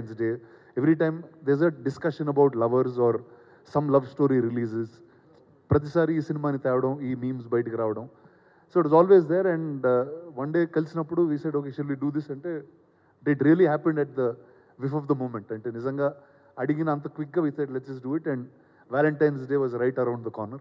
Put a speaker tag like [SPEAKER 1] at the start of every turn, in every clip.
[SPEAKER 1] Valentine's Day, every time there's a discussion about lovers or some love story releases. ప్రతిసారి ఈ సినిమాని తేవడం, ఈ మీమ్స్ బయటికి రావడం. So it was always there. And one day కలిసినప్పుడు we said okay shall we do this అంటే it really happened at the whiff of the moment. అంటే నిజంగా అడిగిన అంత క్విక్గా we said let's do it. And Valentine's Day was right around the corner.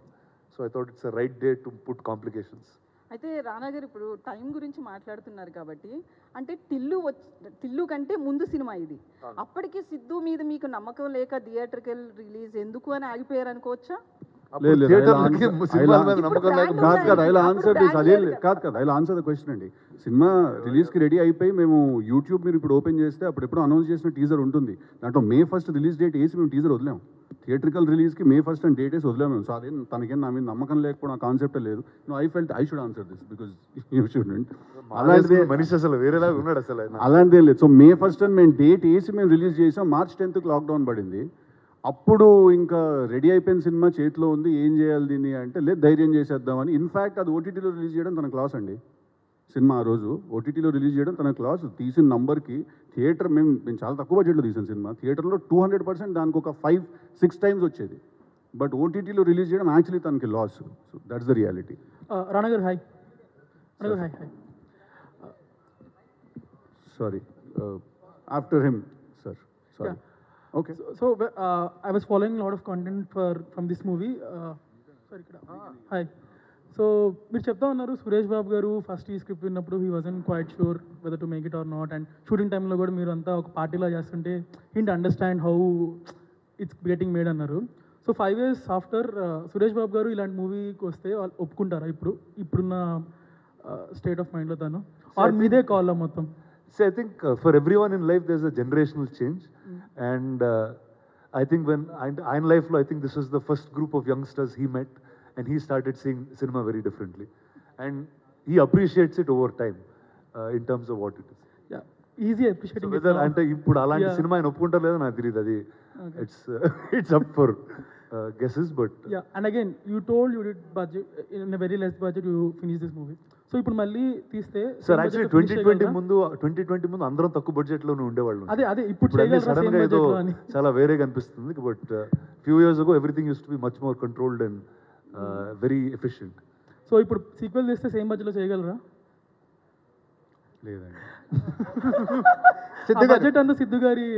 [SPEAKER 1] So I thought it's a right day to put complications.
[SPEAKER 2] అయితే రానా గారు ఇప్పుడు time గురించి మాట్లాడుతున్నారు కాబట్టి, అంటే టిల్లు కంటే ముందు సినిమా ఇది. అప్పటికి సిద్ధు మీద మీకు నమ్మకం లేక థియేటర్కల్ రిలీజ్ ఎందుకు అని ఆగిపోయారు అనుకోవచ్చా?
[SPEAKER 3] అండి. సినిమా రిలీజ్కి రెడీ అయిపోయి మేము యూట్యూబ్ మీరు ఇప్పుడు ఓపెన్ చేస్తే అప్పుడు అనౌన్స్ చేసిన టీజర్ ఉంటుంది. దాంట్లో May 1st రిలీజ్ డేట్ వేసి మేము టీజర్ వదిలాం. థియేట్రికల్ రిలీజ్కి May 1st అని డేట్ వేసి వదిలాం మేము. సో అదే తనకేం నా మీద నమ్మకం లేకపోవడం కాన్సెప్టే లేదు. I felt I should answer this because you shouldn't.
[SPEAKER 1] అలాంటిదే మనిషి అసలు వేరేలాగా ఉన్నాడు అసలు.
[SPEAKER 3] అలాంటిదే లేదు. సో May 1st అని మేము డేట్ వేసి మేము రిలీజ్ చేసాం. March 10th లాక్డౌన్ పడింది. అప్పుడు ఇంకా రెడీ అయిపోయిన సినిమా చేతిలో ఉంది, ఏం చేయాలి దీన్ని అంటే లేదు ధైర్యం చేసేద్దామని. ఇన్ఫ్యాక్ట్ అది ఓటీటీలో రిలీజ్ చేయడం తన క్లాస్ అండి. సినిమా ఆ రోజు ఓటీటీలో రిలీజ్ చేయడం తన క్లాస్. తీసిన నంబర్కి థియేటర్ మేము చాలా తక్కువ బడ్జెట్లో తీసిన సినిమా. థియేటర్లో 200% దానికి ఒక 5-6 times వచ్చేది. బట్ ఓటీటీలో రిలీజ్ చేయడం యాక్చువల్లీ తనకి loss. So that's the reality.
[SPEAKER 4] Rana garu hi. Rana garu hi.
[SPEAKER 3] Sorry after him sir. Sorry. Okay.
[SPEAKER 4] So I was following a lot of content from this movie. Sorry, hi. So మీరు చెప్తా ఉన్నారు సురేష్ బాబు గారు first ఈ script విన్నప్పుడు he wasn't quiet sure whether to make it or not. And shooting టైంలో కూడా మీరు అంతా ఒక పార్టీలో చేస్తుంటే hint understand how it's getting made అన్నారు. So 5 years after Suresh Babu గారు ఇలాంటి మూవీకి వస్తే వాళ్ళు ఒప్పుకుంటారా ఇప్పుడున్న స్టేట్ ఆఫ్ మైండ్లో తను ఆర్ మీదే కాల్ మొత్తం?
[SPEAKER 1] See, I think for everyone in life there's a generational change. And I think when in life, I think this was the first group of youngsters he met, and he started seeing cinema very differently. And he appreciates it over time in terms of what it is.
[SPEAKER 4] Yeah, easy appreciating.
[SPEAKER 1] So whether అంటే ఇప్పుడు అలాంటి cinema ఆయన ఒప్పుకుంటారు లేదో నాకు తెలియదు. అది it's up for guesses, but
[SPEAKER 4] yeah. And again, you told you did budget in a very less budget you finished this movie. So ఇప్పుడు మళ్ళీ తీస్తే
[SPEAKER 1] సార్ యాక్చువల్లీ 2020 ముందు అందరం తక్కువ బడ్జెట్ లోనే ఉండేవాళ్ళు.
[SPEAKER 4] అదే ఇప్పుడు
[SPEAKER 1] సడన్ గా ఏదో చాలా వేరేగా అనిపిస్తుంది. But few years ago everything use to be much more controlled and very efficient.
[SPEAKER 4] So ఇప్పుడు సీక్వెల్ చేస్తే సేమ్ బడ్జెట్ లో చేయగలరా?
[SPEAKER 1] లేదండి.
[SPEAKER 4] బడ్జెట్ అంతా సిద్ధు గారి